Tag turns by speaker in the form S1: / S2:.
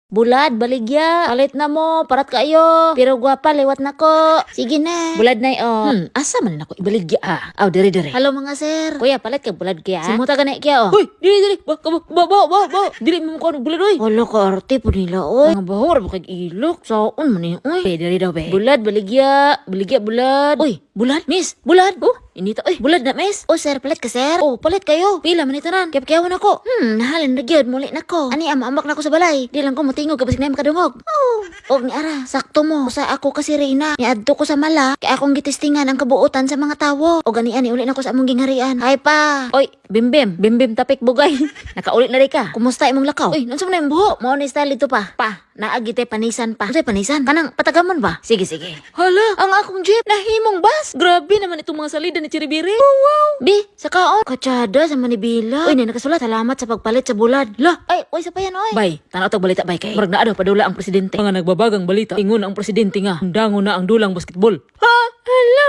S1: Bulad, baligya. Palit na mo, parat kayo. Pero gwapa, liwat na ko. Sige na. Bulad na asa man ako ibaligya Aw, diri. Hello mga sir. Kuya, palit ka bulad kaya. Simuta ka na kaya
S2: Hoy, dili. Ba. Dili mo ko bulad oy.
S1: Wala ka arte po nila, oy.
S2: Mga bahor ba kag ilok? Saon man ni oy.
S1: Diri daw, be.
S2: Bulad, baligya. Baligya, bulad.
S1: Uy, bulad.
S2: Miss, bulad. Oh,
S1: Inita, oy, bulad na, miss. Oh, sir, palit ka, sir. Oh, palit kayo. Pila man itanan. Kaya ako. Nahalin na gyud muli na ko. Ani amaambak na ko sa balay. Di lang ko motingog kapag na makadungog. Oh, og ni ara, sakto mo. Sa ako kasi Reyna, niadto ko sa mala, kay akong gitistingan ang kabuutan sa mga tawo. Og ani uli na ko sa among gingharian. Hay pa.
S2: Oy, bimbim tapik bugay. Nakaulit na rin ka.
S1: Kumusta imong lakaw?
S2: Uy, nansa man na yung buho?
S1: Mo ni style ito pa. Naagi tay panisan pa. Unsay panisan? Kanang patagamon ba? Sige.
S2: Hala, ang akong jeep nahimong bus. Grabe naman itong mga salida ni Chiribiri. Oh, wow.
S1: Bi, sa kaon. Katsada sa Manibila. Uy, nakasulat. Salamat sa pagpalit sa bulad.
S2: La,
S1: Ay, uy, sa pa yan, oy.
S2: bay, tanaw tag balita bay kay. Murag na daw padula ang presidente. Mga nagbabagang balita. Ingon ang presidente nga, dango na ang dulang basketball. Ha? Hala,